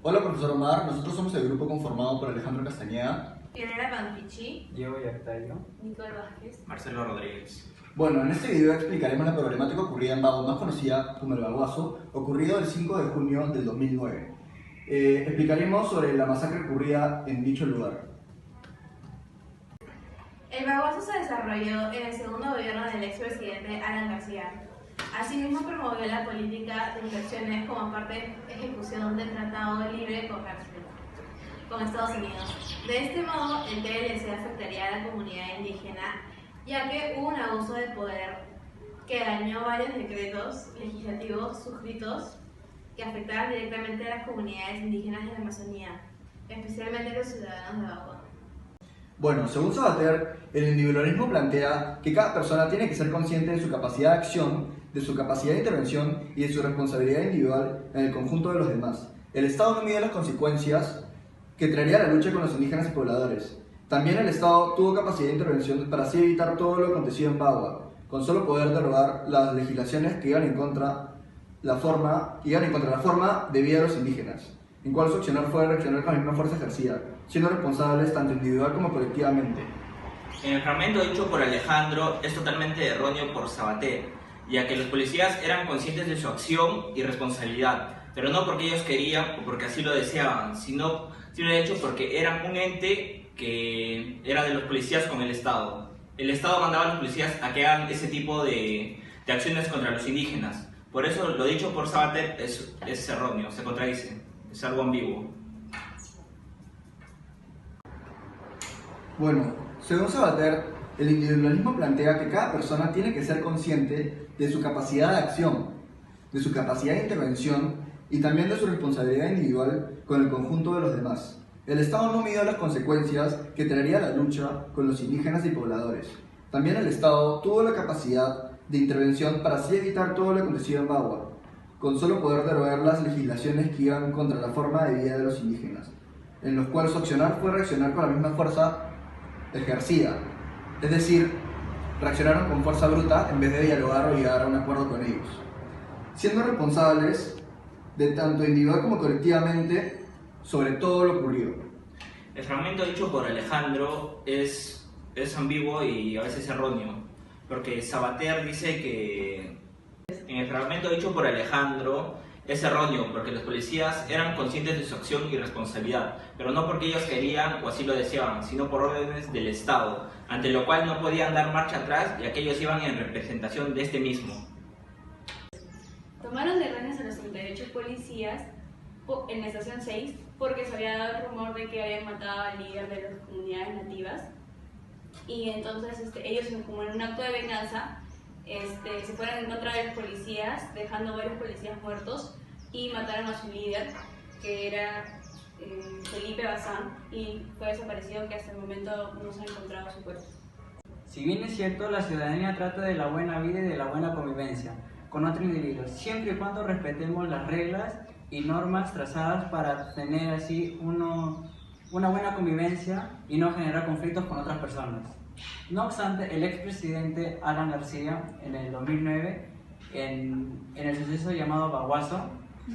Hola, profesor Omar. Nosotros somos el grupo conformado por Alejandro Castañeda, Pionera Panfichi, Diego Yactayo, Nicole Vázquez, Marcelo Rodríguez. Bueno, en este video explicaremos la problemática ocurrida en Bago, más conocida como el Baguazo, ocurrido el 5 de junio del 2009. Explicaremos sobre la masacre ocurrida en dicho lugar. El Baguazo se desarrolló en el segundo gobierno del expresidente Alan García. Asimismo, promovió la política de inversiones como parte de ejecución del Tratado de Libre Comercio con Estados Unidos. De este modo, el TLC afectaría a la comunidad indígena, ya que hubo un abuso de poder que dañó varios decretos legislativos suscritos que afectaban directamente a las comunidades indígenas de la Amazonía, especialmente a los ciudadanos de Bago. Bueno, según Sabater, el individualismo plantea que cada persona tiene que ser consciente de su capacidad de acción, de su capacidad de intervención y de su responsabilidad individual en el conjunto de los demás. El Estado no mide las consecuencias que traería la lucha con los indígenas y pobladores. También el Estado tuvo capacidad de intervención para así evitar todo lo acontecido en Bagua, con solo poder derogar las legislaciones que iban en contra la forma de vida de los indígenas, en cual su accionar fue reaccionar con la misma fuerza ejercida, siendo responsables tanto individual como colectivamente. En el fragmento dicho por Alejandro es totalmente erróneo por Sabater, ya que los policías eran conscientes de su acción y responsabilidad, pero no porque ellos querían o porque así lo deseaban, sino de hecho porque eran un ente que era de los policías con el Estado. El Estado mandaba a los policías a que hagan ese tipo de acciones contra los indígenas. Por eso lo dicho por Sabater es erróneo, se contradice, es algo ambiguo. Bueno, según Sabater, el individualismo plantea que cada persona tiene que ser consciente de su capacidad de acción, de su capacidad de intervención y también de su responsabilidad individual con el conjunto de los demás. El Estado no midió las consecuencias que traería la lucha con los indígenas y pobladores. También el Estado tuvo la capacidad de intervención para así evitar todo lo acontecido en Bagua, con solo poder derogar las legislaciones que iban contra la forma de vida de los indígenas, en los cuales su accionar fue reaccionar con la misma fuerza ejercida, es decir, reaccionaron con fuerza bruta en vez de dialogar o llegar a un acuerdo con ellos, siendo responsables de tanto individual como colectivamente sobre todo lo ocurrido. El fragmento dicho por Alejandro es ambiguo y a veces erróneo, porque Sabater dice que en el fragmento dicho por Alejandro es erróneo porque los policías eran conscientes de su acción y responsabilidad, pero no porque ellos querían o así lo deseaban, sino por órdenes del Estado, ante lo cual no podían dar marcha atrás ya que ellos iban en representación de este mismo. Tomaron de rehenes a los 38 policías en la estación 6 porque se había dado el rumor de que habían matado al líder de las comunidades nativas, y entonces ellos, como en un acto de venganza, se fueron en contra de los policías, dejando varios policías muertos, y mataron a su líder, que era Felipe Bazán, y fue desaparecido, que hasta el momento no se ha encontrado su cuerpo. Si bien es cierto, la ciudadanía trata de la buena vida y de la buena convivencia con otros individuos, siempre y cuando respetemos las reglas y normas trazadas para tener así una buena convivencia y no generar conflictos con otras personas. No obstante, el expresidente Alan García, en el 2009, en el suceso llamado Baguazo,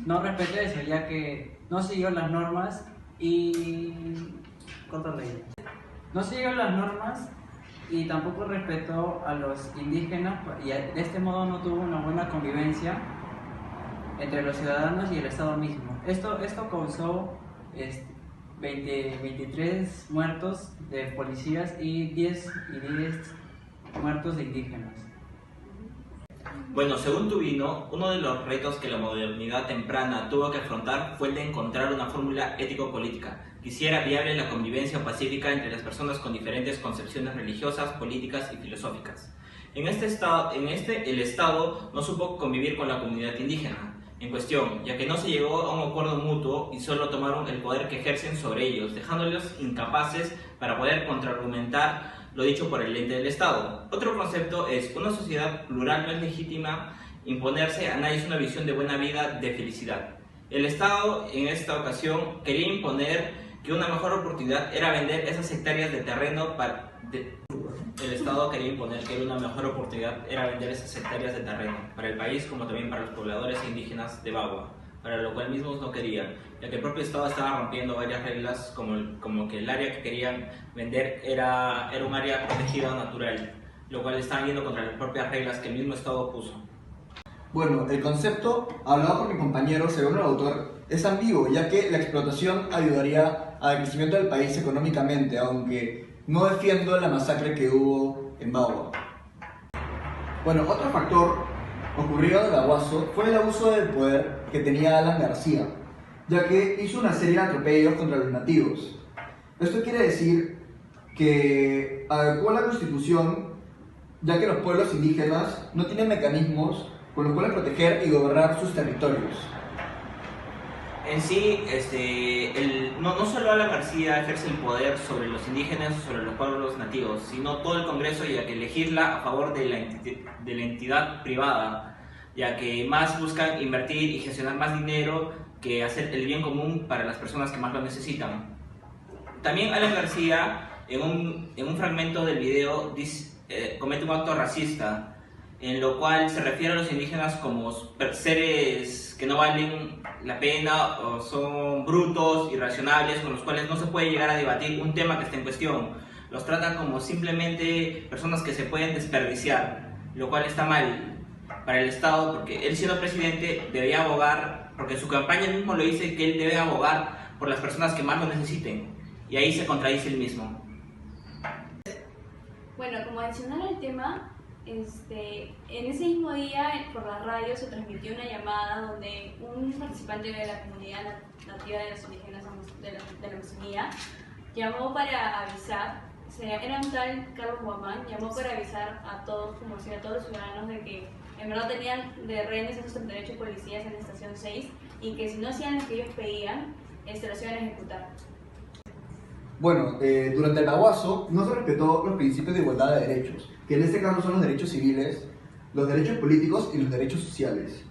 no respetó eso, ya que no siguió las normas y tampoco respetó a los indígenas, y de este modo no tuvo una buena convivencia entre los ciudadanos y el Estado mismo. Esto causó 23 muertos de policías y 10 muertos de indígenas. Bueno, según Tubino, uno de los retos que la modernidad temprana tuvo que afrontar fue el de encontrar una fórmula ético-política que hiciera viable la convivencia pacífica entre las personas con diferentes concepciones religiosas, políticas y filosóficas. El Estado no supo convivir con la comunidad indígena en cuestión, ya que no se llegó a un acuerdo mutuo y solo tomaron el poder que ejercen sobre ellos, dejándolos incapaces para poder contraargumentar lo dicho por el ente del Estado. Otro concepto es: una sociedad plural no es legítima imponerse a nadie es una visión de buena vida, de felicidad. El Estado en esta ocasión quería imponer que una mejor oportunidad era vender esas hectáreas de terreno el Estado quería imponer que una mejor oportunidad era vender esas hectáreas de terreno para el país como también para los pobladores indígenas de Bagua, para lo cual mismos no querían, ya que el propio Estado estaba rompiendo varias reglas, como que el área que querían vender era un área protegida natural, lo cual estaban yendo contra las propias reglas que el mismo Estado puso. Bueno, el concepto, hablado por mi compañero, según el autor, es ambiguo, ya que la explotación ayudaría al crecimiento del país económicamente, aunque no defiendo la masacre que hubo en Bagua. Bueno, otro factor ocurrido de Baguazo fue el abuso del poder que tenía Alan García, ya que hizo una serie de atropellos contra los nativos. Esto quiere decir que adecuó la Constitución, ya que los pueblos indígenas no tienen mecanismos con los cuales proteger y gobernar sus territorios. En sí, no solo Alan García ejerce el poder sobre los indígenas o sobre los pueblos nativos, sino todo el Congreso, ya que legisla a favor de la entidad privada, ya que más buscan invertir y gestionar más dinero que hacer el bien común para las personas que más lo necesitan. También Alan García, en un fragmento del video, comete un acto racista, en lo cual se refiere a los indígenas como seres que no valen la pena o son brutos, irracionables, con los cuales no se puede llegar a debatir un tema que está en cuestión. Los trata como simplemente personas que se pueden desperdiciar, lo cual está mal para el Estado, porque él, siendo presidente, debería abogar, porque en su campaña mismo lo dice, que él debe abogar por las personas que más lo necesiten, y ahí se contradice él mismo. Bueno, como adicional al tema, en ese mismo día por la radio se transmitió una llamada donde un participante de la comunidad nativa de los indígenas de la Amazonía llamó para avisar, era un tal Carlos Guamán, llamó para avisar a todos, como decía, a todos los ciudadanos de que en verdad tenían de rehenes a esos 38 policías en la estación 6 y que si no hacían lo que ellos pedían, los iban a ejecutar. Bueno, durante el Baguazo no se respetó los principios de igualdad de derechos, que en este caso son los derechos civiles, los derechos políticos y los derechos sociales.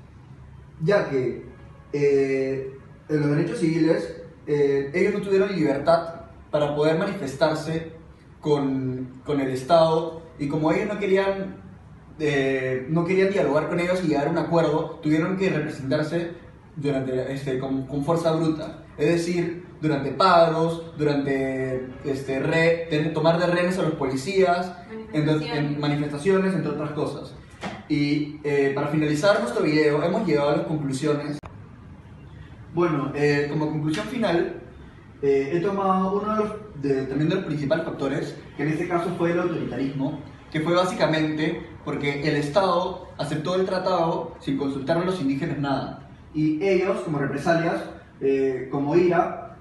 Ya que en los derechos civiles ellos no tuvieron libertad para poder manifestarse con el Estado, y como ellos no querían dialogar con ellos y llegar a un acuerdo, tuvieron que representarse con fuerza bruta. Es decir, durante paros, durante tomar de rehenes a los policías, en manifestaciones, entre otras cosas. Y para finalizar nuestro video, hemos llegado a las conclusiones. Bueno, como conclusión final, he tomado también de los principales factores, que en este caso fue el autoritarismo, que fue básicamente porque el Estado aceptó el tratado sin consultar a los indígenas nada. Y ellos, como represalias, como ira,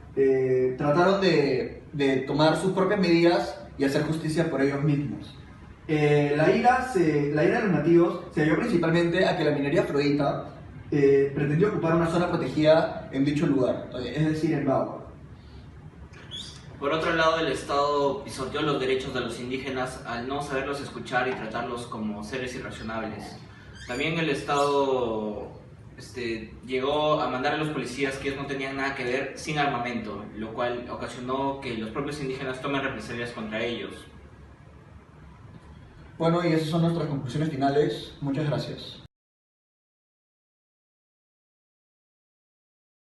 trataron de tomar sus propias medidas y hacer justicia por ellos mismos. La ira de los nativos se debió principalmente a que la minería afrodita pretendió ocupar una zona protegida en dicho lugar, es decir, en Bagua. Por otro lado, el Estado pisoteó los derechos de los indígenas al no saberlos escuchar y tratarlos como seres irracionables. También el Estado llegó a mandar a los policías que ellos no tenían nada que ver sin armamento, lo cual ocasionó que los propios indígenas tomen represalias contra ellos. Bueno, y esas son nuestras conclusiones finales. Muchas gracias.